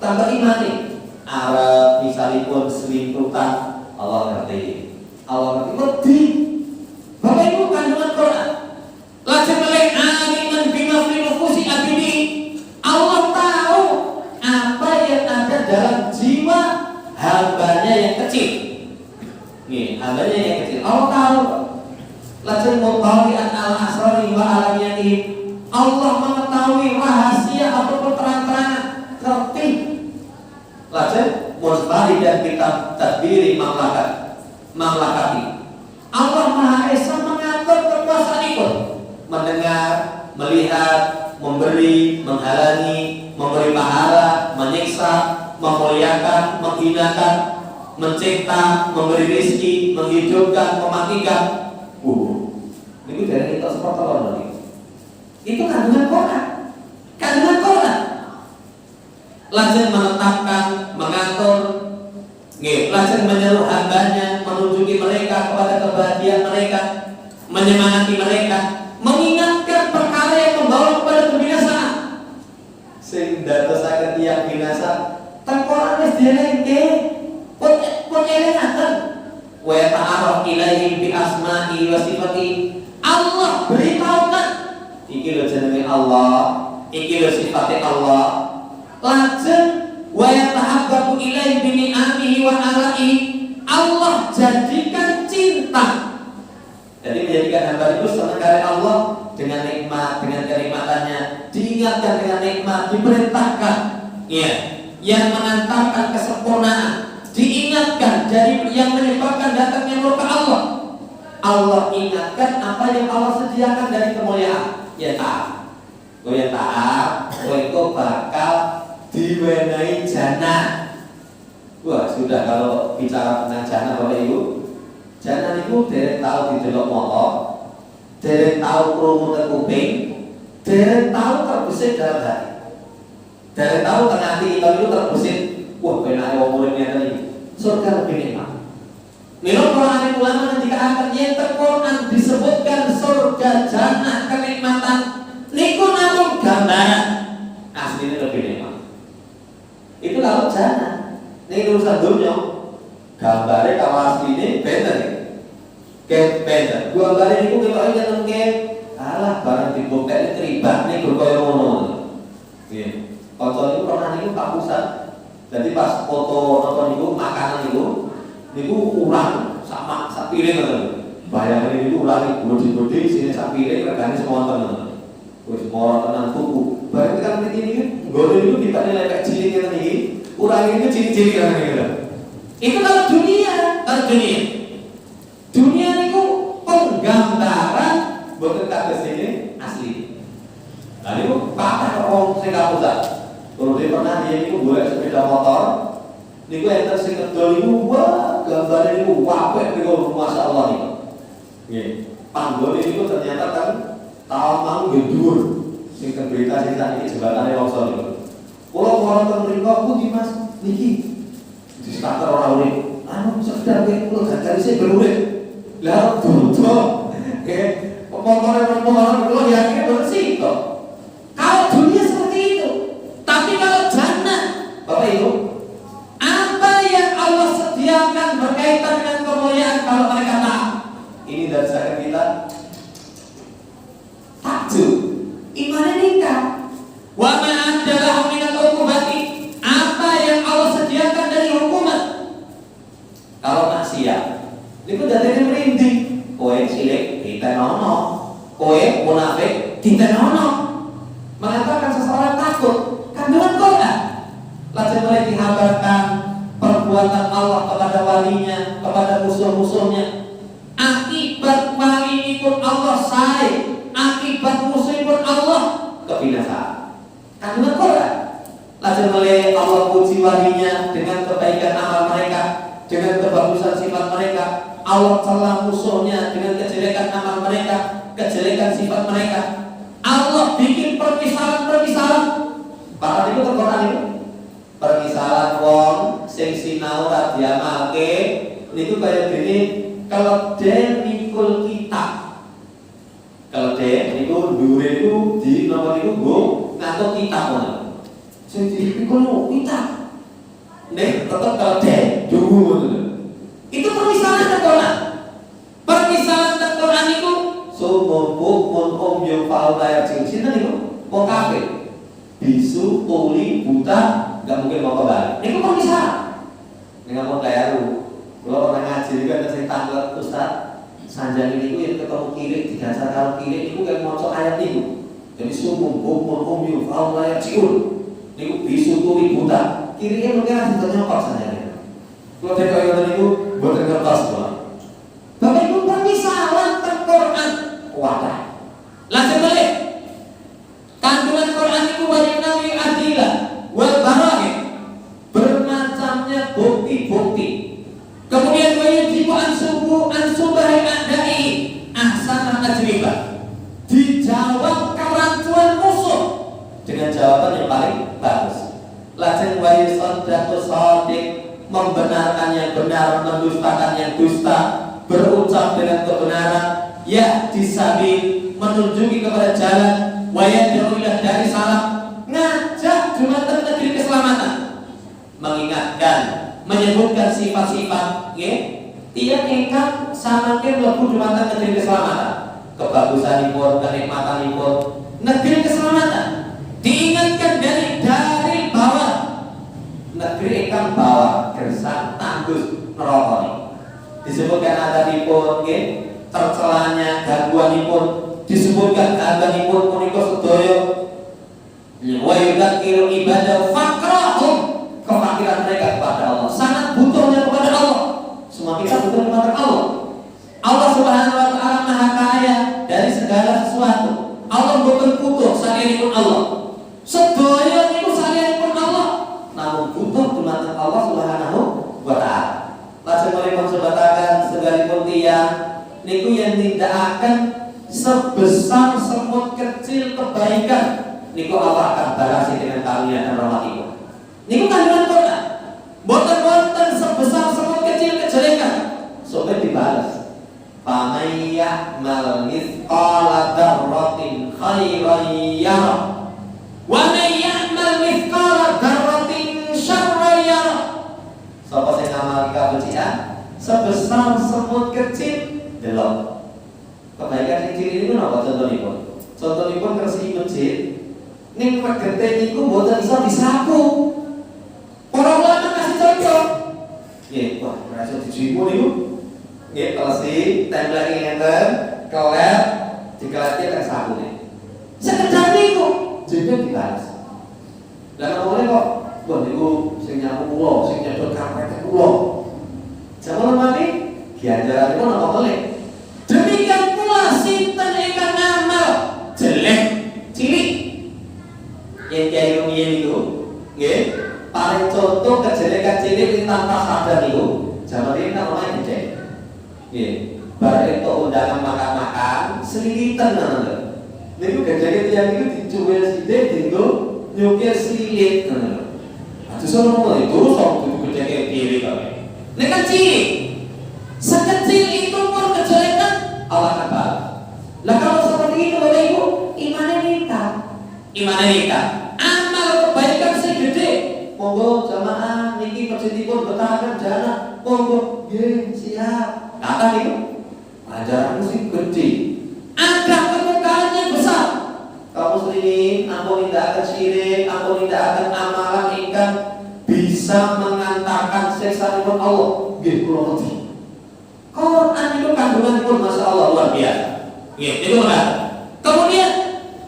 Tambah imani. Arab misalipun selimputan Allah ngerti. Allah ngerti wedi. Bapak Ibu kandungan Quran. Lajeng melih aliman bima fi nufusi abidi. Allah tahu apa yang ada dalam jiwa hambanya yang kecil. Nih, hambanya yang kecil. Allah tahu. Lajeng mutawwi'an al-asrari wa alamiyati. Allah mengetahui rahasia ataupun terang-terangan. Ngerti. Lajeng musbari dan kitab tadbiri mamlakati. Allah Maha Esa mengatur kekuasaanipun, mendengar, melihat, memberi, menghalangi, memberi pahala, menyiksa, memuliakan, menghinakan, mencipta, memberi rezeki, menghidupkan, mematikan. Itu dari kita seperti apa? Itu kandungan Quran. Kandungan Quran. Lajeng menetapkan, mengatur, lajeng menyeru hambanya, menunjuki mereka kepada kebahagiaan mereka, menyemangati mereka, mengingatkan perkara yang membawa kepada kebinasaan. Sing dadosaken tiyang binasa, tengkorak wis dielengke, pun elengaken. Wa ta'aruf ilaihi bi asma'i wa sifati. Allah beritahukan, iki lho jenenge Allah, iki lho sifate Allah. Lajeng wa yatahabbu ilaihi bi ni'amihi wa ala'i. Allah jadikan cinta. Jadi menjadikan hamba itu senang kali Allah dengan nikmat, dengan kenikmatannya, diingatkan dengan nikmat, diperintahkan, ya, yang mengantarkan kesempurnaan, diingatkan dari yang menyebabkan datangnya murka Allah. Allah ingatkan apa yang Allah sediakan dari kemuliaan. Ya taat, gue taat, gue itu bakal diwenai jannah. Wah, sudah kalau bicara tentang jannah Bapak Ibu, jannah itu derek tahu didelok motor, derek tahu krungu teng kuping, derek tahu terbesit dalam hati. Derek tahu tengah hati kita itu terbesit, wah penake wong urip ngene iki. Surga lebih nikmat. Menurut para ulama ketika akan nyetel Quran disebutkan surga jannah kenikmatan niku namung gambaran, aslinya lebih nikmat. Itu kalau jannah. Ini urusan dunia. Gambarnya kalau aslinya beda nih. Kayak beda. Gambarnya niku kita ingat nengke, alah barang dibongkar terlibat nih berkoyo ngono. Nggih. Kanca niku pernah niku tak pusat. Jadi pas foto nonton niku makanan niku urang sama sak piring ngoten. Bayangane niku urang gede-gede sini sak piring regane semonten ngoten. Wis moro tenan tuku. Bareng tekan mriki niki nggone niku dipake lepek cilik ngene iki. Urang itu cilik-cilik kan gitu. Itu kalau dunia, Dunia niku penggambaran boten kados ini asli. Lah niku patah wong sing kapusat. Kalau dia pernah dia niku golek sepeda motor, niku enten sing kedol niku wah gambarnya niku apik niku masyaallah niku. Nggih. Panggone niku ternyata kan tahun mau dhuwur. Sing berita sing sakniki jembatane longsor niku. Kula wonten mriku pundi Mas niki. Di starter ora urip. Anu sekedar kula gak sing berurip. Lah dodo. Nggih. Pemotore kula yakin bersih kok. Kalau dunia seperti itu. Tapi kalau jannah, Bapak Ibu, apa yang Allah sediakan berkaitan dengan kemuliaan kalau mereka taat? Ini dari saya kita takjub, imannya nikah. Wa ma adalah minal uqubati, apa yang Allah sediakan dari hukuman? Kalau maksiat, itu datanya merinding. Kowe cilik ditenono, kowe munafik ditenono. Mengatakan seseorang takut. Kandungan Quran lajeng mulai dihabarkan perbuatan Allah kepada walinya, kepada musuh-musuhnya. Akibat wali ini pun Allah sae, akibat musuh pun Allah kebinasaan. Kandungan Quran lajeng mulai Allah puji walinya dengan kebaikan amal mereka, dengan kebagusan sifat mereka. Allah celah musuhnya dengan kejelekan amal mereka, kejelekan sifat mereka. Allah bikin permisalan-permisalan. Bahkan itu Quran itu permisalan wong sing sinau ra diamalke niku kaya dene kalau den mikul kitab. Kalau den niku dhuwure niku di napa niku nggo ngatur kitab ngono. Sing dipikul kitab. Nek tetep kalau den dhuwur ngono. Itu permisalan Quran. Permisalan Quran niku sumur bukmun yung faul layar sing sinten niku wong kafir. Bisu, tuli, buta, nggak mungkin mau kembali. Ini kok bisa? Dengan mau kayak kalau orang ngaji juga ada yang tanggal Ustaz Sanjang ini yang ketemu kiri di dasar kalau kiri itu yang mau ayat itu. Jadi sumum, bukmun, umyu, faul layar ciul. Ini bisu, tuli, buta. Kirinya mungkin ada ternyokok Sanjang. Kalau dia kayak itu buat kertas doang. Bapak Ibu permisalan Quran wadah. Langsung balik. Kandungan Quran itu wajibnawi adilah wal barahim, bermacamnya bukti-bukti. Kemudian wajibu ansubahi adai ahsana ajribah, dijawab kerancuan musuh dengan jawaban yang paling bagus. Lajeng wa yusaddaqu shadiq, membenarkan yang benar, mendustakan yang dusta, berucap dengan kebenaran, ya disabi, menunjuki kepada jalan, wayat jauhilah dari salah, ngajak jumatan negeri keselamatan, mengingatkan, menyebutkan sifat-sifat, tiap ingkang samakin mlebu jumatan negeri keselamatan, kebagusanipun, kenikmatanipun, negeri keselamatan, diingatkan dari bawah, negeri ingkang bawah, gersang, tandus, neraka. Disebutkan adabipun, tercelanya, gangguanipun, disebutkan keadaanipun punika sedaya wa yudzakiru ibadah faqrahum, kefakiran mereka kepada Allah, sangat butuhnya kepada Allah. Semua kita butuh kepada Allah. Allah Subhanahu wa taala Maha Kaya dari segala sesuatu. Allah boten butuh saking Allah. Sedaya niku saking Allah. kalian niku yang tidak akan sebesar semut kecil kebaikan niku Allah akan balasi dengan karunia dan rahmatnya. Niku kandungan Quran. Boten sebesar semut kecil kejelekan sampai dibalas. Faman ya'mal mithqala dzarratin khairan yarah wa man ya'mal mithqala dzarratin syarran yarah. Sapa sing ngamal kebajikan sebesar semut kecil delok. Kebaikan kecil itu napa contohipun? Contohipun kersi masjid ning regete niku mboten iso disapu. Para ulama kasih contoh. Nggih, wah, ora iso dijimu niku. Nggih, telesi, template ngeten, kelep, dikeleti teng sabune. Sekedar niku jeneng dibalas. Lah ngomongnya kok, wah niku sing nyapu kula, sing nyedot karpet kula. Jaman mati, diajaran niku napa melih. Demikian pula sinten ingkang ngamal jelek cilik. Yen kiai rumiyin itu, nggih, paling contoh kejelekan cilik tanpa sadar itu, jaman ini namanya gede. Nggih, bar itu undangan makan-makan, selilitan ngono. Niku gede-gede tiyang niku dicuwil sithik dienggo nyukir slilit ngono. Aja sono itu sok gede-gede piye kae. Nek kan cilik. Sekecil itu pun kejelekan Allah akan balas. Lah kalau seperti itu Bapak Ibu, imannya meningkat. Imannya meningkat. Amal kebaikan sing gede. Monggo jamaah niki masjidipun betahaken dana. Monggo nggih siap. Kata niku ajaran sing gede. Ada permukaannya besar. Kaum muslimin ampun nindakaken syirik, ampun nindakaken amalan ingkang bisa mengantarkan siksaanipun Allah. Nggih kula ngerti. Quran itu kandunganipun Masya Allah luar biasa. Nggih, itu kan. Kemudian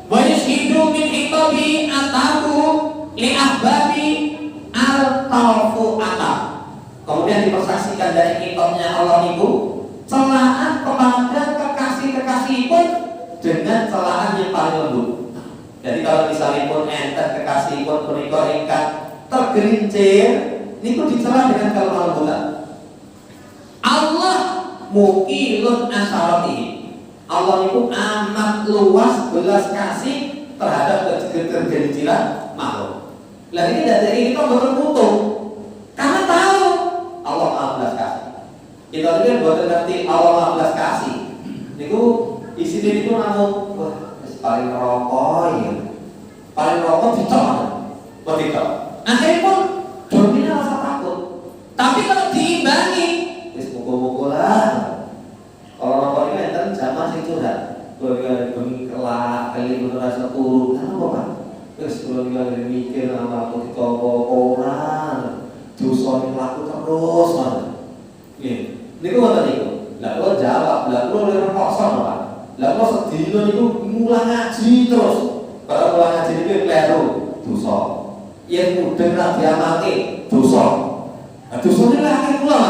wa yashhidu min iqabi ataku li ahbabi al-tawfu atab. Kemudian dipersaksikan dari kitabnya Allah niku celaan kepada kekasih-kekasih pun dengan celaan yang paling lembut. Jadi kalau misalnya pun enten kekasih pun punika ingkang tergelincir niku dicela dengan kelembutan. Allah mukilun asaratihi. Allah itu amat luas belas kasih terhadap ketergelinciran makhluk. Lah ini dari kita bermutu karena tahu Allah maha belas kasih. Kita juga buat ngerti Allah maha belas kasih. Niku isi diri itu namun wah paling rokok ya, paling rokok dicok, begitu. Akhirnya pun dominan rasa takut. Tapi kalau diimbangi buku-buku lah. Kalau rokok ini enten zaman sing curhat. Kuwi bengi kelak, kali kudu rasa turu. Kenapa, Pak? Wis kula iki mikir nama aku dicoba orang. Dosa laku terus, Mas. Nggih. Niku ngoten niku. Lah kula jawab, lah kula ora paksa, Pak. Lah kula sedina niku mulang ngaji terus. Kalau mulang ngaji niku kleru, dosa. Yen mudeng ra diamati, dosa. Nah, dosane lagi kula.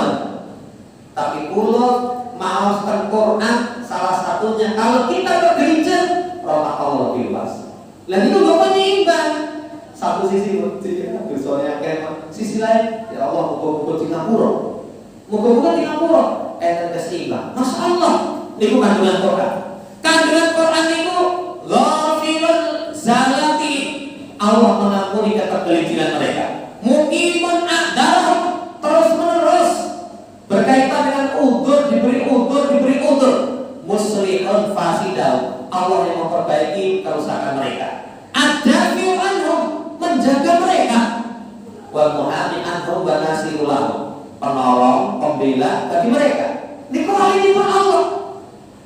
Tapi kula mau Quran salah satunya kalau kita bergelincir rahmat Allah lebih luas. Lalu itu gak penyeimbang. Satu sisi dosanya kayak sisi lain ya Allah muka-muka Singapura, muka-muka Singapura keseimbang. Masya Allah, itu kandungan Quran. Kandungan Quran itu ghafirul zalati. Allah mengampuni ketergelinciran mereka. Mukimun a'darahum terus menerus berkaitan dengan diberi udur muslihun fasidah. Allah yang memperbaiki kerusakan mereka. Adafiu anhum menjaga mereka. Wal muhami anhum wa nasirul lahum penolong, pembela bagi mereka. Ini pun Allah.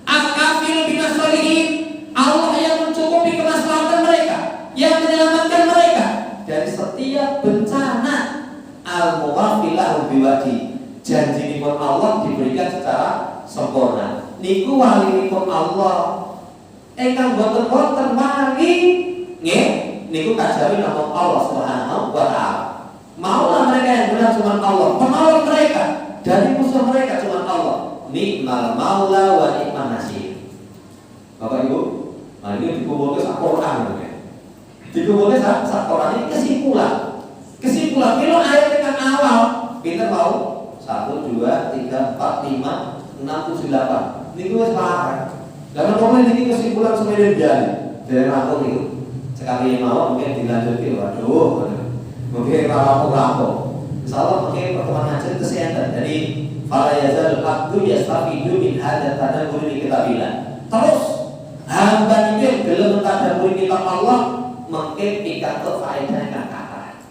Akafil binasalihin Allah yang mencukupi kemaslahatan mereka, yang menyelamatkan mereka dari setiap bencana. Al-muwafilahu biwadi janji pun Allah diberikan secara sempurna. Niku wali pun Allah. Engkang boten-boten wali nggih niku kajawi namung Allah Subhanahu wa taala. Maulah mereka yang benar cuma Allah, penolong mereka dari musuh mereka cuma Allah. Nikmal maula wa nikman nasir. Bapak Ibu, nah ini dikumpulkan sak Quran ya. Dikumpulkan sak Quran ini kesimpulan. Kesimpulan kalau ayat dengan awal kita mau 1, 2, 3, 4, 5, 68. Niku wis parah. Karena pokoknya ini kesimpulan semuanya biasa dari rampung itu. Sekali mau mungkin dilanjutin, waduh, mungkin rampung. Insyaallah mungkin pertemuan ngaji kesehatan. Jadi fala yazal abdu yastafidu min hadza tadabbur li kitabillah. Terus hamba ini belum tadabbur kitab Allah mungkin pikantuk faedah kang kathah.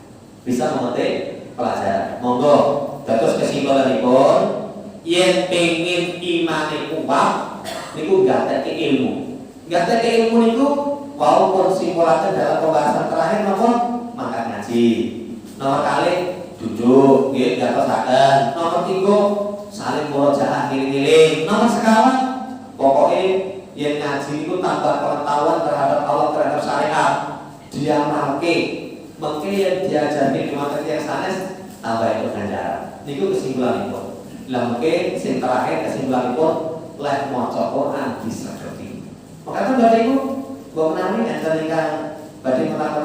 Bisa memetik pelajaran. Monggo dados kesimpulanipun yen pengin imane kuat niku gatek ilmu. Gatek ilmu niku walaupun simpulaken dalam pembahasan terakhir napa mangkat ngaji. Nomor kali duduk nggih gatosaken. Nomor 3 saling murojaah ngiling-ngiling. Nomor sekawan pokoknya yen ngaji niku tambah pengetahuan terhadap Allah terhadap syariat. Diamalke mengke yang diajari di materi yang sanes tambah itu ganjaran. Niku kesimpulanipun. Lah mungkin sing terakhir kesimpulanipun lek maca Quran disregeti. Makanya Bapak Ibu, mbok menawi enten ingkang badhe menakar